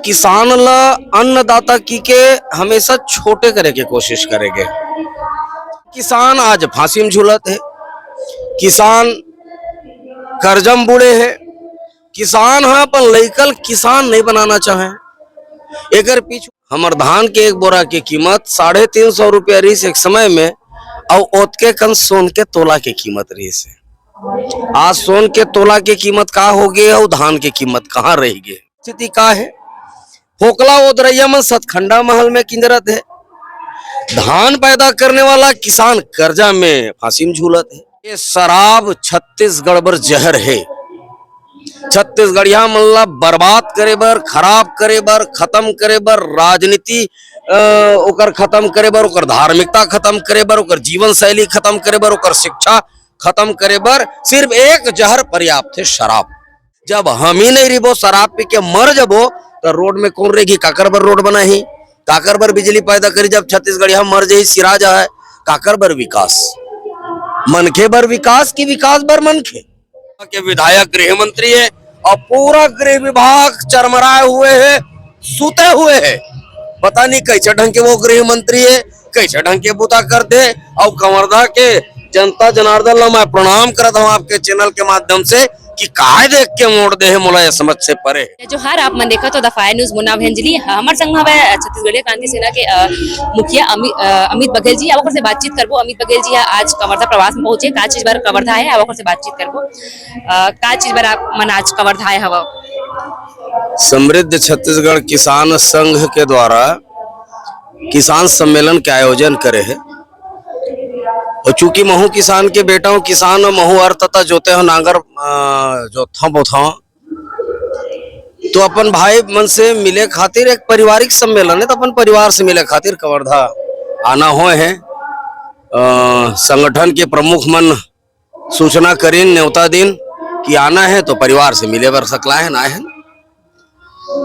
किसान ला अन्नदाता की के हमेशा छोटे करे के कोशिश करेंगे। किसान आज फांसी में झूलत है, किसान कर्जम बुड़े है, किसान है अपन लइकल किसान नहीं बनाना चाहे। एकर पीछे हमर धान के एक बोरा की कीमत 350 रुपया रही एक समय में, और ओतके कन सोन के तोला के कीमत रही से। आज सोन के तोला के कीमत का हो गए और धान की कीमत कहाँ रह गए। स्थिति का है, फोकला ओदरैया में सतखंडा महल में किंजरत है, धान पैदा करने वाला किसान कर्जा में फांसी में झूलत है। ये शराब छत्तीसगढ़ बर जहर है। छत्तीसगढ़िया मन ला बर्बाद करे बर, खराब करे बर, खत्म करे बर, राजनीति ओकर खत्म करे बर, ओकर धार्मिकता खत्म करे बर, ओकर जीवन शैली खत्म करे बर, ओकर शिक्षा खत्म करे बर सिर्फ एक जहर पर्याप्त है, शराब। जब हम ही नहीं रिबो शराब पी के मर जबो तो रोड में कौन रहेगी? काकर बर रोड बना ही, काकर बर बिजली पैदा करी। जब छत्तीसगढ़िया मर जाही सिरा जाए, काकर बर विकास? मनखे बर विकास की विकास बर मनखे के विधायक गृह मंत्री है और पूरा गृह विभाग चरमराए हुए है, सुते हुए है। पता नहीं कैसे ढंग के वो गृह मंत्री है, कैसे ढंग के बुता करते। और कवर्धा के जनता जनार्दन ला मैं प्रणाम करता हूँ आपके चैनल के माध्यम से कि काहे देख के मोड़ दे है, मोला ये समझ से परे। जो हर आप मन देखा तो दफाय न्यूज मुन्ना भेंजली हमार संग हवे छत्तीसगढ़ क्रांति सेना के मुखिया अमित बघेल जी। अब से बातचीत करबो। अमित बघेल जी आज कवर्धा प्रवास में पहुंचे, का चीज बर कवर्धा है, अब से बातचीत करबो। का चीज बर आप मन आज कवर्धा है हवा? समृद्ध छत्तीसगढ़ किसान संघ के द्वारा किसान सम्मेलन के आयोजन करे है। और चूंकि महू किसान के बेटा हूँ, किसान महू अर्थ तथा जोते हो नांगर जोथा बोथा, तो अपन भाई मन से मिले खातिर एक पारिवारिक सम्मेलन है, तो अपन परिवार से मिले खातिर कवर्धा आना हो है। संगठन के प्रमुख मन सूचना करीन न्योता दिन कि आना है, तो परिवार से मिले बर सकला है ना है। तो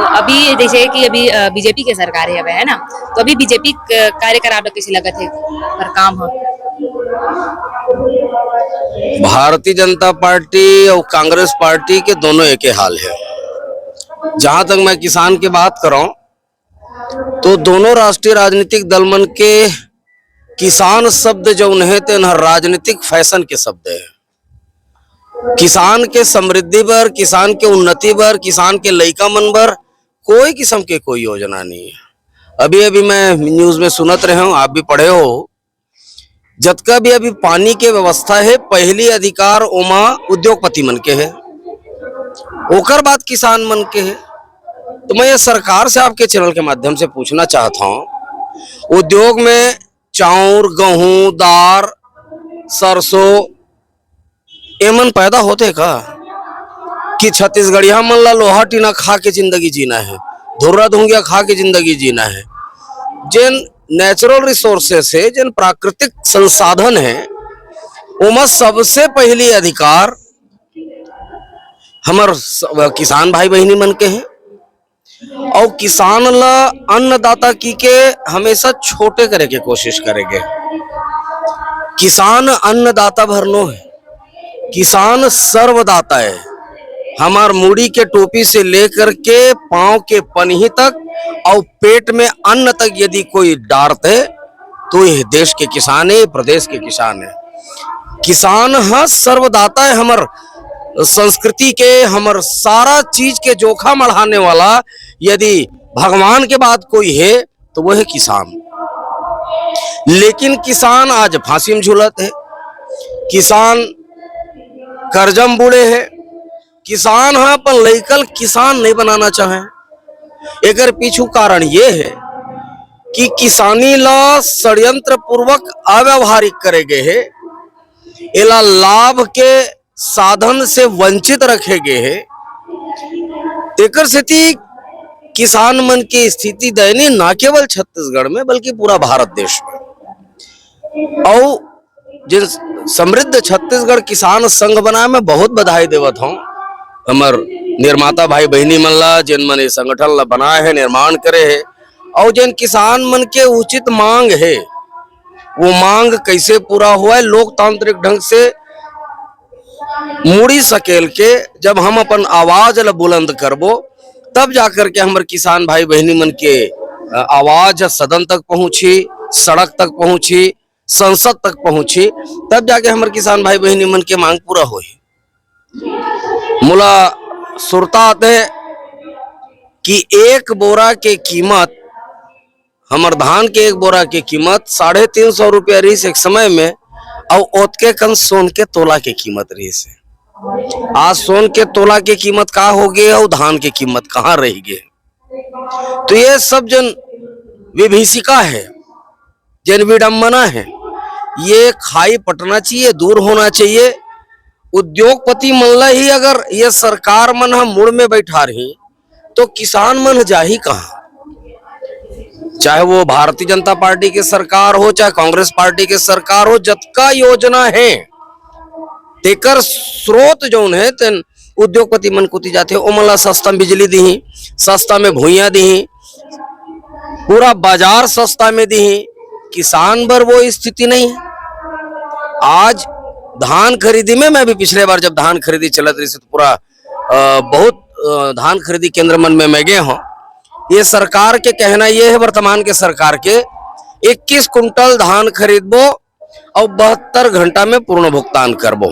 अभी जैसे कि अभी बीजेपी के सरकार है ना, तो अभी बीजेपी कार्यकलाप कैसे लगत है पर काम हो? भारतीय जनता पार्टी और कांग्रेस पार्टी के दोनों एक ही हाल है। जहां तक मैं किसान की बात करूं तो दोनों राष्ट्रीय राजनीतिक दल मन के किसान शब्द जो उन्हें ते राजनीतिक फैशन के शब्द है। किसान के समृद्धि बर, किसान के उन्नति बर, किसान के लइका मन बर कोई किस्म के कोई योजना नहीं है। अभी अभी मैं न्यूज में सुनत रहे हूं, आप भी पढ़े हो, जतका भी अभी पानी के व्यवस्था है पहली अधिकार ओमा उद्योगपति मन के है, ओकर बाद किसान मन के है। तो मैं ये सरकार से आपके चैनल के माध्यम से पूछना चाहता हूँ, उद्योग में चाउर, गेहूं, दार, सरसों एमन पैदा होते का कि छत्तीसगढ़िया मन ला लोहा टीना खा के जिंदगी जीना है, धुर्रा धुंगिया खा के जिंदगी जीना है। जिन नेचुरल रिसोर्सेस है, जिन प्राकृतिक संसाधन है, उमा सबसे पहली अधिकार हमार किसान भाई बहनी मन के हैं। और किसान ला अन्नदाता की के हमेशा छोटे करे के कोशिश करेंगे। किसान अन्नदाता भरनो है, किसान सर्वदाता है। हमार मुड़ी के टोपी से लेकर के पांव के पनही तक और पेट में अन्न तक यदि कोई डारते तो यह देश के किसान है, प्रदेश के किसान है। किसान है सर्वदाता है, हमार संस्कृति के, हमार सारा चीज के जोखा बढ़ाने वाला यदि भगवान के बाद कोई है तो वो है किसान। लेकिन किसान आज फांसी में झूलत है, किसान कर्जम बुड़े है, किसान है अपन लइकल किसान नहीं बनाना चाहे। एकर पीछू कारण ये है कि किसानी ला षड्यंत्र पूर्वक अव्यवहारिक करे गए है, एला लाभ के साधन से वंचित रखे गए है। एकर स्थिति किसान मन की स्थिति दयनीय न केवल छत्तीसगढ़ में बल्कि पूरा भारत देश में। और जिन समृद्ध छत्तीसगढ़ किसान संघ बना मैं बहुत बधाई देवत हूँ हमार निर्माता भाई बहनी मन ला, जिन मन संगठन ला बनाए है, निर्माण करे है। और जिन किसान मन के उचित मांग है, वो मांग कैसे पूरा हुआ है लोकतांत्रिक ढंग से मुड़ी सकेल के जब हम अपन आवाज ला बुलंद करबो तब जाकर के हमारे किसान भाई बहनी मन के आवाज सदन तक पहुंची, सड़क तक पहुंची, संसद तक पहुंची, तब जाके हमारे किसान भाई बहनी मन के मांग पूरा हुई। मुला सुरता आते कि एक बोरा के कीमत, हमार धान के एक बोरा के कीमत 350 रुपया रही एक समय में, और ओतके कन सोन के तोला के कीमत रही से। आज सोन के तोला के कीमत का हो गए और धान की कीमत कहाँ रह गए। तो ये सब जन विभीषिका है, जन विडंबना है, ये खाई पटना चाहिए, दूर होना चाहिए। उद्योगपति मन ही अगर ये सरकार मन हम मुड़ में बैठा रही तो किसान मन जाही कहाँ। चाहे वो भारतीय जनता पार्टी की सरकार हो, चाहे कांग्रेस पार्टी की सरकार हो, जतका योजना है तेकर स्रोत जौन है तेन उद्योगपति मन कोती जाते, ओमला सस्ता बिजली दी, सस्ता में भूइया दी, पूरा बाजार सस्ता में दी। किसान बर वो स्थिति नहीं है। आज धान खरीदी में, मैं भी पिछले बार जब धान खरीदी चलत रही तो पूरा बहुत धान खरीदी केंद्र मन में मैं गए हूँ। ये सरकार के कहना ये है, वर्तमान के सरकार के 21 कुंटल धान खरीदबो और 72 घंटा में पूर्ण भुगतान करबो।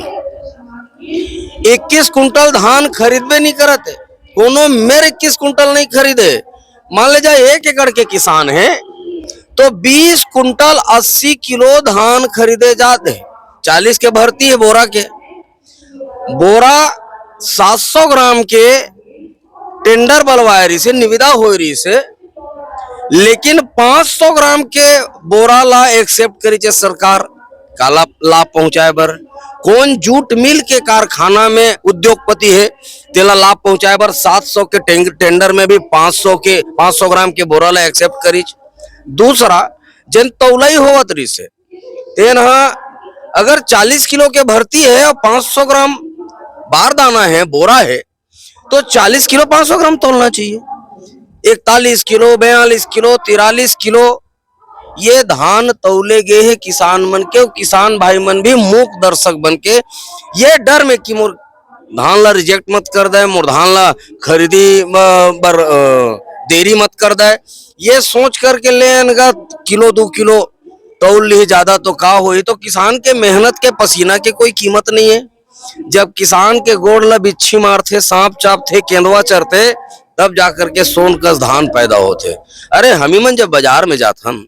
21 कुंटल धान खरीदबे नहीं करते, कोनो मेरे 21 कुंटल नहीं खरीदे। मान ले जाए 1 एकड़ के किसान है तो 20 कुंटल 80 किलो धान खरीदे जाते, 40 के भर्ती है बोरा के। बोरा 700 ग्राम के टेंडर बलवाए रही से, निविदा हो रही से, लेकिन 500 ग्राम के बोरा ला एक्सेप्ट करी छे सरकार का लाभ पहुंचाए बर। कौन जूट मिल के कारखाना में उद्योगपति है तेला लाभ पहुंचाए बर 700 के टेंडर में भी 500 ग्राम के बोरा ला एक्सेप्ट करी। दूसरा जन तौलाई होवत रही से तेन अगर 40 किलो के भर्ती है और 500 ग्राम बारदाना है, बोरा है, तो 40 किलो 500 ग्राम तोलना चाहिए। 41 किलो, 42 किलो, 43 किलो ये धान तौले गए है किसान मन के। किसान भाई मन भी मूक दर्शक बन के ये डर में कि मोर धान ला रिजेक्ट मत कर दे, मोर धान ला खरीदी बर देरी मत कर दे, ये सोच करके लेगा किलो 2 किलो तौल ली ज्यादा तो का हुई। तो किसान के मेहनत के पसीना के कोई कीमत नहीं है। जब किसान के गोड़ ला बिच्छी मारते, सांप चापते, केंदुआ चरते, तब जाकर के सोन कस धान पैदा होते। अरे हमी मन जब बाजार में जात हम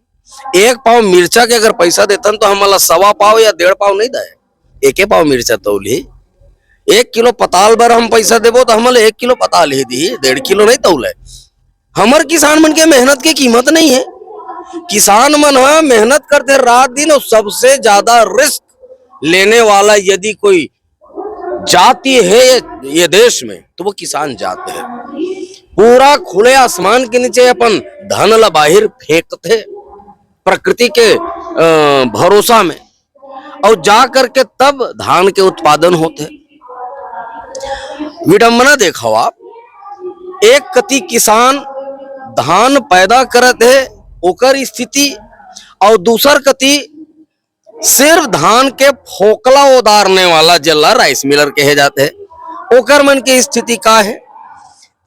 1 पाव मिर्चा के अगर पैसा देतन तो हमला 1.25 पाव या 1.5 पाव नहीं दे, 1 पाव मिर्चा तौली। 1 किलो पताल बर हम पैसा देबो तो हमला 1 किलो पताल ही दी, 1.5 किलो नहीं तौले। हमर किसान मन के मेहनत की कीमत नहीं है। किसान मन मेहनत करते रात दिन, और सबसे ज्यादा रिस्क लेने वाला यदि कोई जाति है ये देश में तो वो किसान जाते हैं। पूरा खुले आसमान के नीचे अपन धन ला बाहर फेंकते प्रकृति के भरोसा में, और जा करके तब धान के उत्पादन होते। विडंबना देखो आप, एक कति किसान धान पैदा करत है ओकर स्थिति, और दूसर कति सिर्फ धान के फोकला उतारने वाला जल्ला राइस मिलर कहे जाते हैं, ओकर मन की स्थिति का है।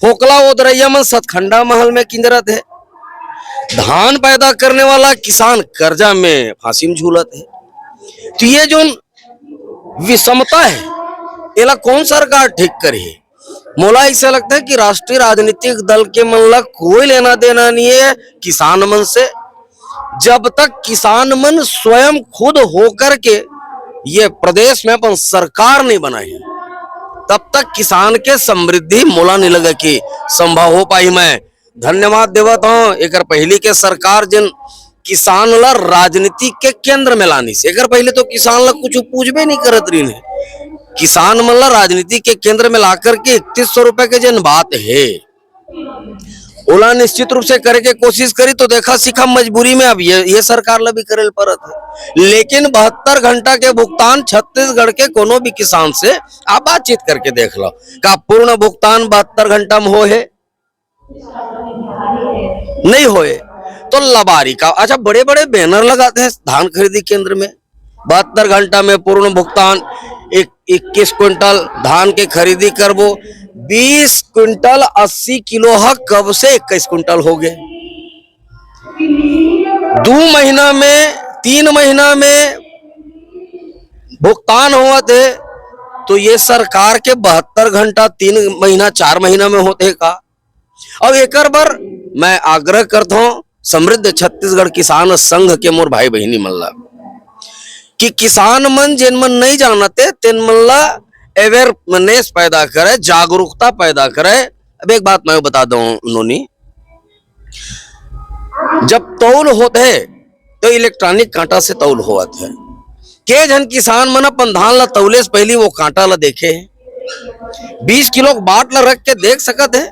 फोकला उदरैया मन सतखंडा महल में किंजरत है, धान पैदा करने वाला किसान कर्जा में फांसी में झूलत है। तो ये जो विषमता है एला कौन सरकार ठीक करी है? मोला ऐसा लगता है कि राष्ट्रीय राजनीतिक दल के मन ला कोई लेना देना नहीं है किसान मन से। जब तक किसान मन स्वयं खुद होकर के ये प्रदेश में अपन सरकार नहीं बनाई है, तब तक किसान के समृद्धि मोला नहीं लगा कि संभव हो पाई। मैं धन्यवाद देवत हूँ एक पहली के सरकार जिन किसान ला राजनीति के केंद्र में लानी से। एक पहले तो किसान ला कुछ पूछबे नहीं करत रही है, किसान मन ला राजनीति के केंद्र में लाकर के 3100 रुपए के जिन बात है ओला निश्चित रूप से करे के कोशिश करी, तो देखा सीखा मजबूरी में अब ये सरकार ला भी करे पड़त है। लेकिन 72 घंटा के भुगतान छत्तीसगढ़ के कोनो भी किसान से आप बातचीत करके देख लो, का पूर्ण भुगतान 72 घंटा में हो है नहीं होए तो लबारी का। अच्छा, बड़े बड़े बैनर लगाते हैं धान खरीदी केंद्र में 72 घंटा में पूर्ण भुगतान, 21 क्विंटल धान के खरीदी करबो, 20 क्विंटल 80 किलो हक कब से 21 क्विंटल हो गए। 2 महीना में 3 महीना में भुगतान हुआ थे, तो ये सरकार के 72 घंटा 3 महीना 4 महीना में होते का। अब एक बार मैं आग्रह करता हूं समृद्ध छत्तीसगढ़ किसान संघ के मोर भाई बहनी मन ला कि किसान मन जिन मन नहीं जानते तेन मन ला अवेयरनेस पैदा करे, जागरूकता पैदा करे। अब एक बात मैं बता दूं नोनी, जब तौल होते है तो इलेक्ट्रॉनिक कांटा से तौल होत है। के जन किसान मन अपन धान ला तौले से पहले वो कांटा ला देखे है, 20 किलो बाट ला रख के देख सकत है।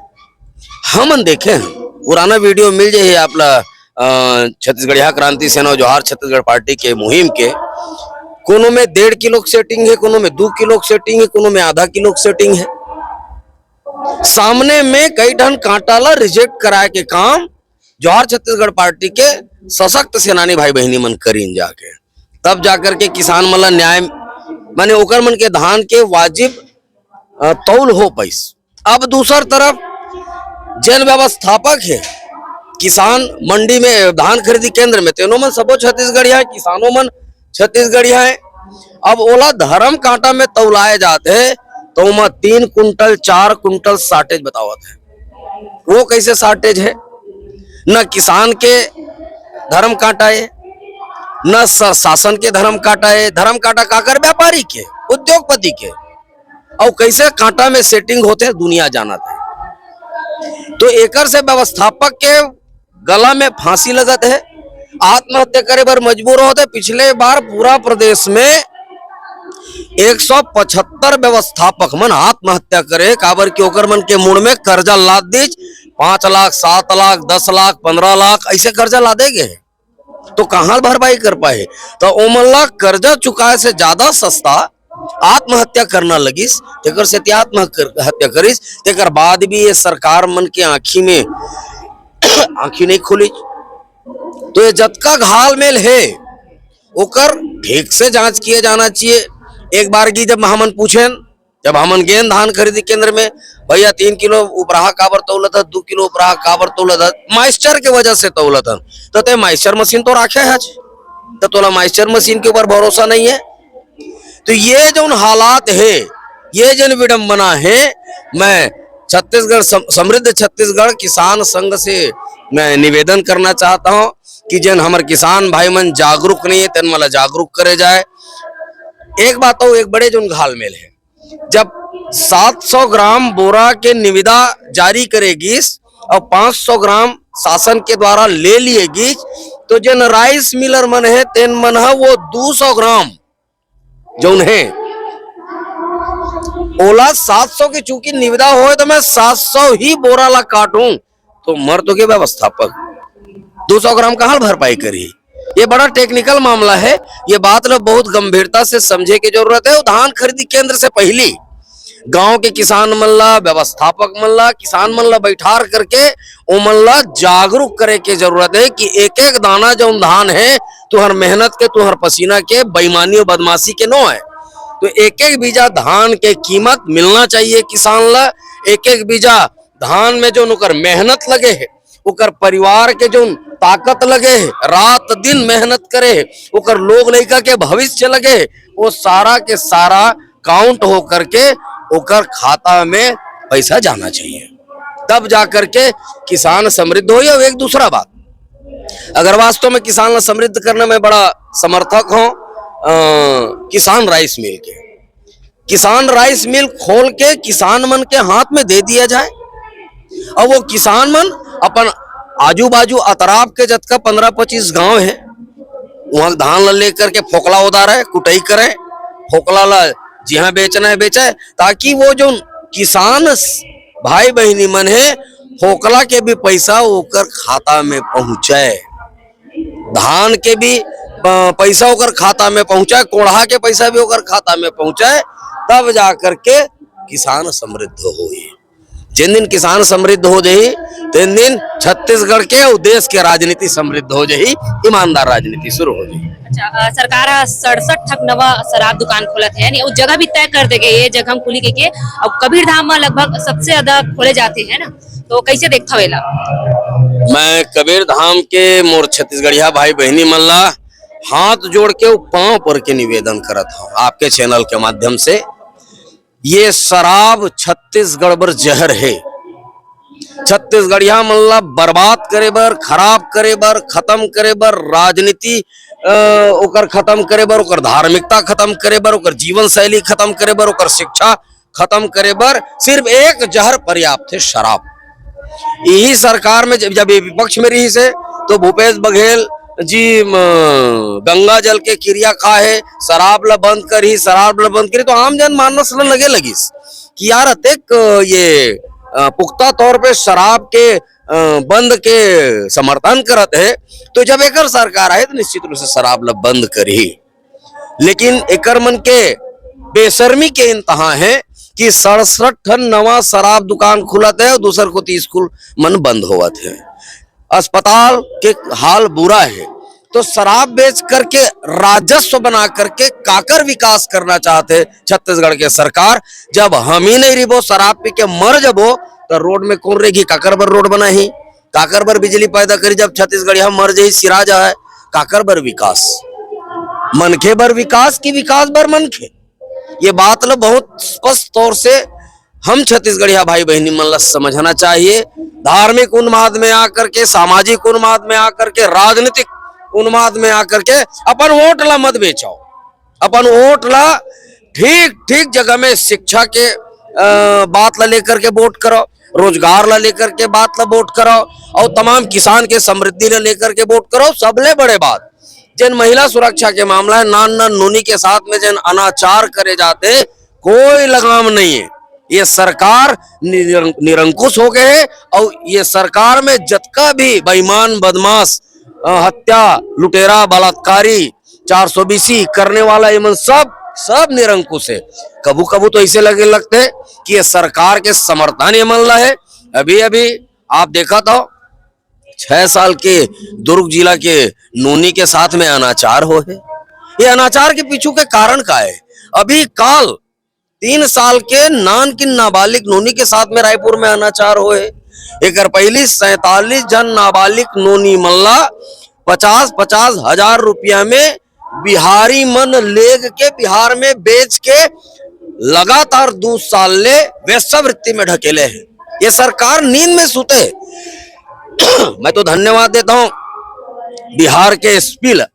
हमन देखे हैं पुराना वीडियो मिल जाए आपला छत्तीसगढ़िया क्रांति सेना जोहार छत्तीसगढ़ पार्टी के मुहिम के, कोनो में 1.5 किलो की सेटिंग है, कोनो में 2 किलो की सेटिंग है, कोनो में आधा किलो की सेटिंग है। सामने में कई ढन कांटा ला रिजेक्ट कराए के काम जोहार छत्तीसगढ़ पार्टी के सशक्त सेनानी भाई बहनी मन करीन जाके, तब जाकर के किसान मन ला न्याय माने ओकर मन के धान के वाजिब तौल हो पैस। अब दूसर तरफ जन व्यवस्थापक है किसान मंडी में धान खरीदी केंद्र में, तेनो मन सबो छत्तीसगढ़िया है, किसानों मन छत्तीसगढ़िया है। अब ओला धर्म कांटा में तौलाए जाते है तो ओमा 3 कुंटल 4 कुंटल साटेज बतावत है। वो कैसे साटेज है, न किसान के धर्म कांटा है न शासन के धर्म कांटा है। धर्म कांटा काकर व्यापारी के, उद्योगपति के, और कैसे कांटा में सेटिंग होते है दुनिया जानत है। तो एकर से व्यवस्थापक के गला में फांसी लगत है, आत्महत्या करे बर मजबूर होते। पिछले बार पूरा प्रदेश में 175 व्यवस्थापक मन आत्महत्या करे, काबर की ओकर मन के मुड़ में कर्जा लाद दीज 5 लाख 7 लाख 10 लाख 15 लाख ऐसे कर्जा लादेगे, तो कहां भरपाई कर पाए। तो ओमन ला कर्जा चुकाए से ज्यादा सस्ता आत्महत्या करना लगिस, तेकर से आत्महत्या करिस। तेकर बाद भी ये सरकार मन के आंखी में आंखी नहीं खुली। तो ये जतका घाल मेल है ओकर ठीक से जांच किए जाना चाहिए। एक बार की जब हमन पूछेन, जब हमन गेन धान खरीदी केंद्र में, भैया 3 किलो उपराहा काबर तौलत है, 2 किलो उपराहा काबर तौलत है, माइस्टर के वजह से तौलत है। तो ते माइस्टर मशीन तो राखे है, तो तोला माइस्टर मशीन के ऊपर भरोसा नहीं है। तो ये जो हालात है, ये जन विडंबना है, मैं छत्तीसगढ़ समृद्ध छत्तीसगढ़ किसान संघ से मैं निवेदन करना चाहता हूं कि जन हमारे किसान भाई मन जागरूक नहीं है तेन मला जागरूक करे जाए। एक बात हो, एक बड़े जो घाल मेल है, जब 700 ग्राम बोरा के निविदा जारी करेगी और 500 ग्राम शासन के द्वारा ले लिएगी, तो जन राइस मिलर मन है तेन मन है वो 200 ग्राम जौन है ओला 700 की चूंकि निविदा हो तो मैं 700 ही बोरा ला काटूं, तो मर तो के व्यवस्थापक 200 ग्राम कहां भरपाई करी। ये बड़ा टेक्निकल मामला है, ये बात ला बहुत गंभीरता से समझे की जरूरत है। धान खरीदी केंद्र से पहले गांव के किसान मन ला, व्यवस्थापक मन ला, किसान मन ला बैठार करके ओ मन ला जागरूक करे के जरूरत है कि एक एक दाना जो धान है तुहर मेहनत के, तुहर पसीना के, बेईमानी और बदमाशी के नो है। तो एक एक बीजा धान के कीमत मिलना चाहिए किसान ला। एक एक बीजा धान में जो उकर मेहनत लगे है, उकर परिवार के जो ताकत लगे है, रात दिन मेहनत करे है, उकर लोग लड़का के भविष्य लगे है, वो सारा के सारा काउंट हो करके उकर खाता में पैसा जाना चाहिए, तब जाकर के किसान समृद्ध हो। या एक दूसरा बात, अगर वास्तव में किसान समृद्ध करने में बड़ा समर्थक हो, किसान राइस मिल के, किसान राइस मिल खोल के किसान मन के हाथ में दे दिया जाए, और वो किसान मन अपन आजू बाजू अतराफ के जतका 15-25 गांव है वहां धान ला लेकर के फोकला उदार है, कुटाई करे, फोकला ला जहां बेचना है बेचा है, ताकि वो जो किसान भाई बहनी मन है फोकला के भी पैसा ओकर खाता में पहुंचे, धान के भी पैसा ओकर खाता में पहुंचाए, कोढ़ा के पैसा भी ओकर खाता में पहुंचाए, तब जाकर के किसान समृद्ध हो। जिन दिन किसान समृद्ध हो जाए तीन दिन छत्तीसगढ़ के और देश के राजनीति समृद्ध हो जाही, ईमानदार राजनीति शुरू हो जाही। अच्छा, सरकार 67 ठक नवा शराब दुकान खोलत है यानी उस जगह भी तय कर देगे ये जगह हम खुली के अब कबीर धाम में लगभग सबसे ज्यादा खोले जाते हैं ना, तो कैसे देखता वेला? मैं कबीर धाम के मोर छत्तीसगढ़िया भाई बहनी मन ला हाथ जोड़ के पांव पर के निवेदन करत हूँ आपके चैनल के माध्यम से, ये शराब छत्तीसगढ़ बर जहर है। छत्तीसगढ़िया मन ला बर्बाद करे बर, खराब करे बर, खत्म करे बर, राजनीति ओकर खत्म करे बर, ओकर धार्मिकता खत्म करे बर, ओकर जीवन शैली खत्म करे बर, ओकर शिक्षा खत्म करे बर सिर्फ एक जहर पर्याप्त है, शराब। यही सरकार में जब ये विपक्ष में रही से तो भूपेश बघेल जी गंगा जल के क्रिया खाए, शराब ला बंद करी, शराब ला बंद करी, तो आम जन मानस ला लगे लगिस कि यार अतेक ये पुख्ता तौर पे शराब के बंद के समर्थन करत है, तो जब एकर सरकार आए तो निश्चित रूप से शराब ला बंद करी। लेकिन एकर मन के बेशर्मी के इंतहा है कि 67 ठन नवा शराब दुकान खुलत है और दूसर को 30 स्कूल मन बंद होवत है। अस्पताल के हाल बुरा है, तो शराब बेच करके राजस्व बना करके काकर विकास करना चाहते छत्तीसगढ़ के सरकार। जब हम ही नहीं रिबो, शराब पी के मर जबो तो रोड में कौन रहेगी? काकर बर रोड बनाही, काकर बर बिजली पैदा करी। जब छत्तीसगढ़ हम मर जाही, सिरा जाए, काकर बर विकास? मनखे बर विकास की विकास बर मनखे? ये बात ला बहुत स्पष्ट तौर से हम छत्तीसगढ़िया भाई बहनी मन ला समझना चाहिए। धार्मिक उन्माद में आकर के, सामाजिक उन्माद में आकर के, राजनीतिक उन्माद में आकर के अपन वोट ला मत बेचाओ। अपन वोट ला ठीक ठीक जगह में शिक्षा के बात ला लेकर के वोट करो, रोजगार ला लेकर के बात ला वोट करो, और तमाम किसान के समृद्धि ला लेकर के वोट करो। सबले बड़े बात जिन महिला सुरक्षा के मामला है, नान नान नूनी के साथ में जिन अनाचार करे जाते, कोई लगाम नहीं है। ये सरकार निरंकुश हो गए है, और ये सरकार में जतका भी बेईमान, बदमाश, हत्या, लुटेरा, बलात्कारी, 420 करने वाला, ये सब निरंकुश है। कबू कबू तो ऐसे लगते कि ये सरकार के समर्थन ये मन ला है। अभी अभी आप देखा था 6 साल के दुर्ग जिला के नूनी के साथ में अनाचार हो है। ये अनाचार के पीछे के कारण का है? अभी काल 3 साल के नान की नाबालिग नूनी के साथ में रायपुर में अनाचार हो है। एक पहली 47 जन नाबालिग नूनी मल्ला 50-50 हजार रुपया में बिहारी मन लेग के बिहार में बेच के लगातार 2 साल ले वेश्यावृत्ति में ढकेले हैं। ये सरकार नींद में सुते है। मैं तो धन्यवाद देता हूं बिहार के एसपी ला,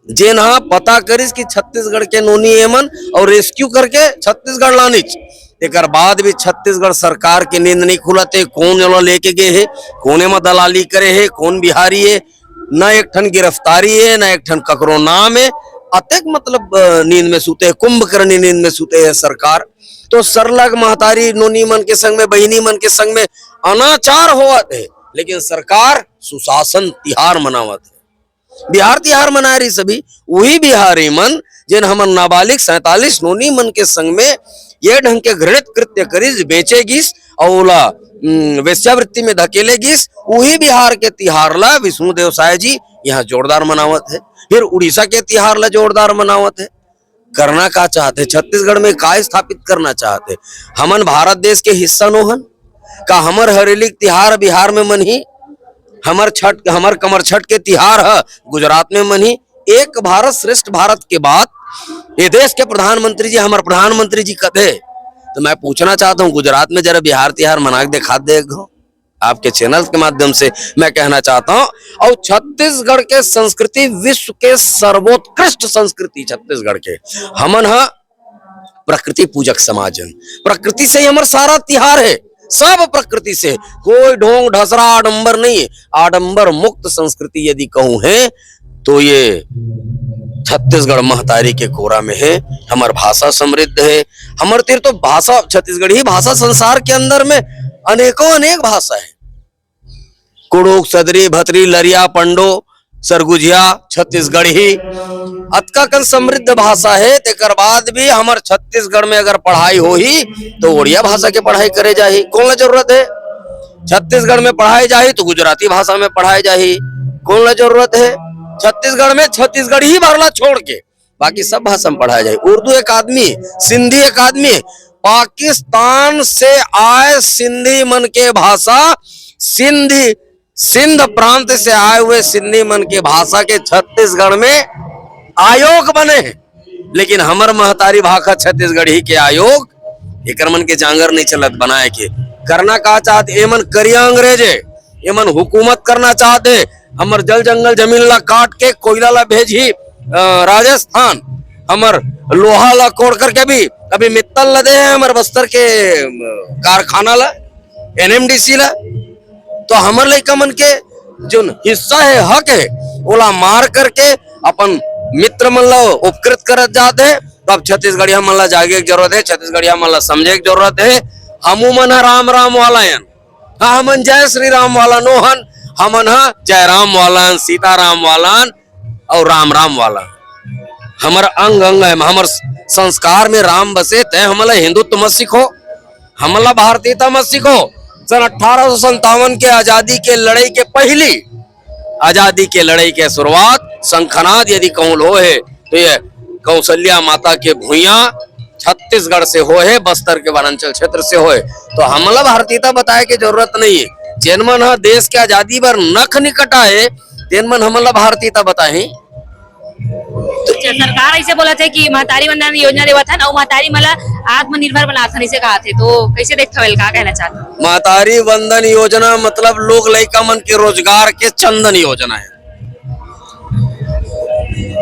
जेन हा पता करिस कि छत्तीसगढ़ के नोनी एमन और रेस्क्यू करके छत्तीसगढ़ लानिच। एक बाद भी छत्तीसगढ़ सरकार की नींद नहीं खुलते। कौन वाला लेके गए है, कोने में दलाली करे है, कौन बिहारी है, न एक ठन गिरफ्तारी है, न एक ठन ककरो नाम है। अतेक मतलब नींद में सूते है, कुंभकर्णी नींद में सूते है सरकार। तो सरलग महतारी नोनी मन के संग में, बहिनी मन के संग में अनाचार होवत है, लेकिन सरकार सुशासन तिहार मनावत है। बिहार तिहार मना रही सभी वही बिहारी मन जिन हमन नाबालिग 47 नोनी मन के संग में ये ढंग के घृणित कृत्य करिस, बेचेगिस और वेश्यावृत्ति में धकेलेगिस। वही बिहार के तिहार ला विष्णुदेव साय जी यहाँ जोरदार मनावत है। फिर उड़ीसा के तिहार ला जोरदार मनावत है। करना का चाहते? छत्तीसगढ़ में का स्थापित करना चाहते? हमन भारत देश के हिस्सा नोहन का? हमर हरेली तिहार बिहार में मनही, हमर कमर छठ के तिहार है गुजरात में मनही। एक भारत श्रेष्ठ भारत के बाद ये देश के प्रधानमंत्री जी, हमारे प्रधानमंत्री जी कहते, तो मैं पूछना चाहता हूँ गुजरात में जरा बिहार तिहार मना के दिखा दे। आपके चैनल के माध्यम से मैं कहना चाहता हूँ। और छत्तीसगढ़ के संस्कृति विश्व के सर्वोत्कृष्ट संस्कृति छत्तीसगढ़ के हमन है प्रकृति पूजक समाजन। प्रकृति से ही हमारा सारा तिहार है, सब प्रकृति से, कोई ढोंग ढसरा आडंबर नहीं है। आडंबर मुक्त संस्कृति यदि कहूं है तो ये छत्तीसगढ़ महतारी के कोरा में है। हमार भाषा समृद्ध है। हमारे तीर तो भाषा छत्तीसगढ़ी भाषा, संसार के अंदर में अनेक भाषा है। कुड़ुक, सदरी, भतरी, लरिया, पंडो, सरगुजिया, छत्तीसगढ़ी अतका कन समृद्ध भाषा है। तेकर बाद भी हमार छत्तीसगढ़ में अगर पढ़ाई हो ही तो उड़िया भाषा के पढ़ाई करे जाही। कौन जरूरत है? छत्तीसगढ़ में पढ़ाई जाही तो गुजराती भाषा में पढ़ाई जाही। कौन ला जरूरत है छत्तीसगढ़ में छत्तीसगढ़ ही भरला छोड़ के बाकी सब भाषा में पढ़ाया जाए। उर्दू एक आदमी, सिंधी एक आदमी, पाकिस्तान से आए सिंधी मन के भाषा, सिंधी सिंध प्रांत से आए हुए सिंधी मन के भाषा के छत्तीसगढ़ में आयोग बने हैं, लेकिन हमर महतारी भाषा छत्तीसगढ़ी के आयोग एक मन के जांगर नहीं चलत बनाए के। करना का चाहते एमन करिया अंग्रेजे, एमन हुकूमत करना चाहते, हमर जल जंगल जमीन ला काट के कोयला ला भेजी राजस्थान, हमर लोहा ला कोड़ करके भी अभी मित्तल लदे हैं हमर बस्तर के कारखाना ला, एनएमडीसी ला। तो हमर लइका मन के जो हिस्सा है, हक है, ओला मार करके अपन मित्र मन ला उपकृत करत जाते हैं। तो अब छत्तीसगढ़िया मन ला जागे की जरूरत है, छत्तीसगढ़िया मन ला समझे की जरूरत है। हमू मन राम राम वाला हन, हाँ हमन जय श्री राम वाला नो हन, हमन हा जय राम वाला, सीता राम वाला और राम राम वाला। हमर अंग अंग है, हमर संस्कार में राम बसे, तय हमला हिंदुत्व मत सीखो, हमला भारतीयता मत सीखो। सन 1857 के आजादी के लड़ाई के पहली, आजादी के लड़ाई के शुरुआत शंखनाद यदि कौन हो है तो ये कौशल्या माता के भूइया छत्तीसगढ़ से हो है, बस्तर के वनांचल क्षेत्र से हो है। तो हमला भारतीयता बताए के जरूरत नहीं है। जेन मन हा देश के आजादी बर नख निकट आए तेन मन हमला भारतीयता बताए। सरकार ऐसे बोला थे कि महतारी वंदन योजना देवत हन और महतारी मला आत्मनिर्भर बनात हन, इसे कहा थे, तो कैसे देखते हो, का कहना चाहते? महतारी वंदन योजना मतलब लोग लइका मन के रोजगार के चंदन योजना है।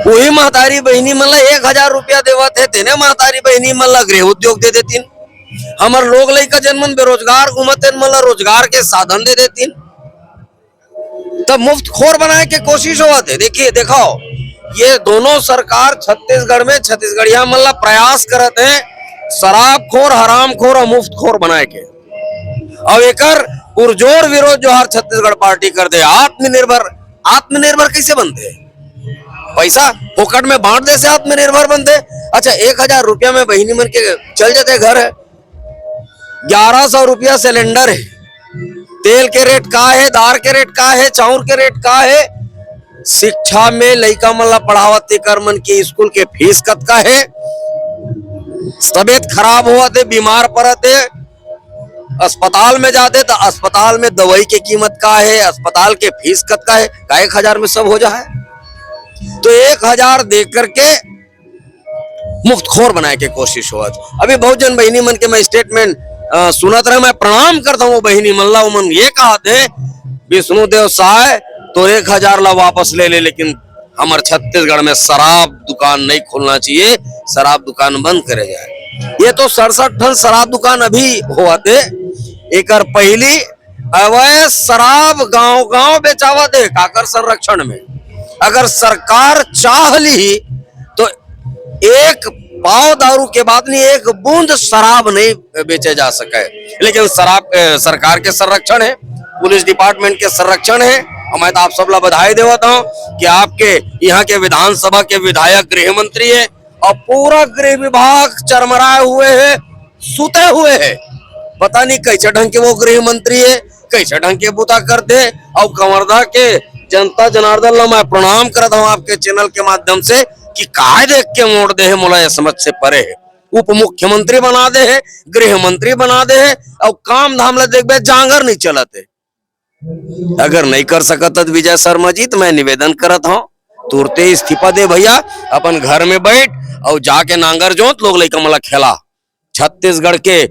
वही महतारी बहनी मन ला 1000 रुपया देवत है, तेने महतारी बहनी मन ला गृह उद्योग दे देतीन। हमर लोग लइका जन मन बेरोजगार घूमते मन ला रोजगार के साधन दे देतीन। तब मुफ्त खोर बनाए के कोशिश हुआ थे। देखिए देखो, ये दोनों सरकार छत्तीसगढ़ में छत्तीसगढ़िया मन ला प्रयास करते हैं शराब खोर, हराम खोर और मुफ्त खोर बनाए के। अब एकर पुरजोर विरोध जो हर छत्तीसगढ़ पार्टी कर दे। आत्मनिर्भर, आत्मनिर्भर कैसे बनते? पैसा फोकट में बांट दे से आत्मनिर्भर बनते? अच्छा 1000 रुपया में बहिनी मन के चल जाते घर है, 1100 रुपया सिलेंडर है, तेल के रेट का है, दार के रेट का है, चाउर के रेट का है, शिक्षा में लइका मन ला पढ़ावत कर मन की स्कूल के फीस कतका है, तबियत खराब हुआ थे, बीमार पड़ते, अस्पताल में जाते तो अस्पताल में दवाई की कीमत का है, अस्पताल के फीस कतका है, का 1000 में सब हो जाए। तो 1000 दे करके मुफ्त खोर बनाए के कोशिश हुआ। अभी बहुत जन बहिनी मन के मैं स्टेटमेंट सुनत रहे, मैं प्रणाम करता हूँ बहिनी मन ला। मन ये कहा थे विष्णु देव सहाय तो 1000 ला वापस ले ले, लेकिन हमारे छत्तीसगढ़ में शराब दुकान नहीं खोलना चाहिए, शराब दुकान बंद करे जाए। ये तो 67 ठन शराब दुकान अभी हुआ थे। एक पहली अवैध शराब गांव गांव बेचावा थे काकर संरक्षण में। अगर सरकार चाह ली तो एक पाव दारू के बाद नहीं, एक बूंद शराब नहीं बेचे जा सके। लेकिन शराब सरकार के संरक्षण है, पुलिस डिपार्टमेंट के संरक्षण है। और मैं तो आप सब ला बधाई देता हूँ कि आपके यहाँ के विधानसभा के विधायक गृह मंत्री है और पूरा गृह विभाग चरमराए हुए है, सुते हुए है। पता नहीं कैसे ढंग के वो गृह मंत्री है, कैसे ढंग के बुता करते। और कवर्धा के जनता जनार्दन ला मैं प्रणाम करता हूँ आपके चैनल के माध्यम से कि काय देख के मोड़ दे है, मोला ये समझ से परे है। उप मुख्यमंत्री बना दे है, गृह मंत्री बना दे है और काम धाम ला देख जांगर नहीं चलते। अगर नहीं कर सकत विजय शर्मा जी तो मैं निवेदन करत हूँ तुरते इस्तीफा दे भैया, अपन घर में बैठ और जाके नांगर जोत लोग लइका मला खेला। छत्तीसगढ़ के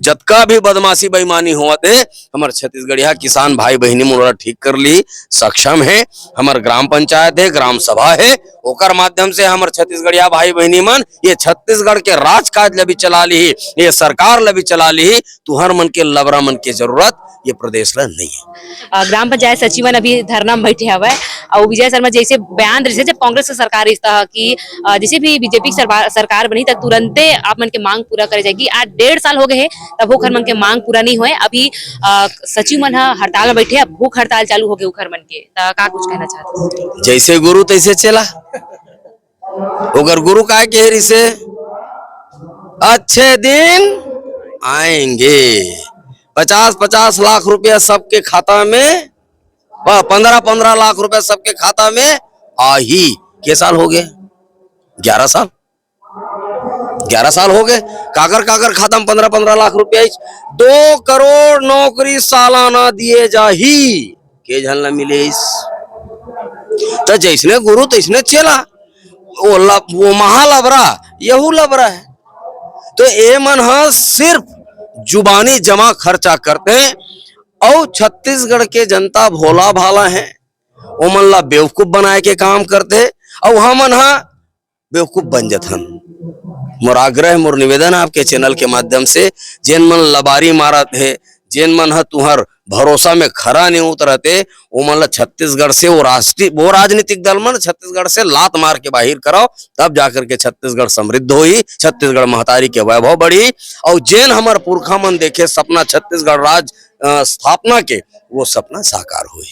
जतका भी बदमाशी बेईमानी हुआ थे हमारे छत्तीसगढ़िया किसान भाई बहनी मोला ठीक कर ली सक्षम है। हमार ग्राम पंचायत है, ग्राम सभा है, ओकर माध्यम से हमारे छत्तीसगढ़िया भाई बहनी मन ये छत्तीसगढ़ के राजकाज ला भी चला ली, ये सरकार ला भी चला ली। तुहर मन के लबरा मन की जरूरत ये प्रदेश ला नहीं है। ग्राम पंचायत सचिवन अभी धरना में बैठे हवा और विजय शर्मा जैसे बयान जैसे जब कांग्रेस की सरकार इस तरह की जैसे भी बीजेपी सरकार बनी तब तुरंते आप मन के मांग पूरा करे जाएगी। आज 1.5 साल हो गए हैं तब भूख मन के मांग पूरा नहीं हुए। अभी सचिव मन हड़ताल में बैठे, भूख हड़ताल चालू हो गए उखर मन के, का कुछ कहना चाहते? जैसे गुरु तैसे चला, अगर गुरु का कह से अच्छे दिन आएंगे, 50-50 लाख रुपया सबके खाता में, 15-15 लाख रुपया सबके खाता में आ ही के साल हो गए, 11 साल, 11 साल हो गए। काकर काकर खाता में 15-15 लाख रुपया, 2 करोड़ नौकरी सालाना दिए जाही के झन न मिले। तो जैसने गुरु तैसने चेला, वो महालबरा यहू लबरा है। तो ये मन सिर्फ जुबानी जमा खर्चा करते हैं और छत्तीसगढ़ के जनता भोला भाला है, वो मन ला बेवकूफ बनाए के काम करते और हमन बेवकूफ बन जथन। मोर आग्रह मोर निवेदन आपके चैनल के माध्यम से, जेन मन लबारी मारत है, जेन मन तुहर भरोसा में खरा नहीं उतरते, वो मन ला छत्तीसगढ़ से वो राजनीतिक दल मन छत्तीसगढ़ से लात मार के बाहर कराओ, तब जाकर के छत्तीसगढ़ समृद्ध होई, छत्तीसगढ़ महतारी के वैभव बढ़ी। और जेन हमार पुरखा मन देखे सपना छत्तीसगढ़ राज स्थापना के, वो सपना साकार हुई।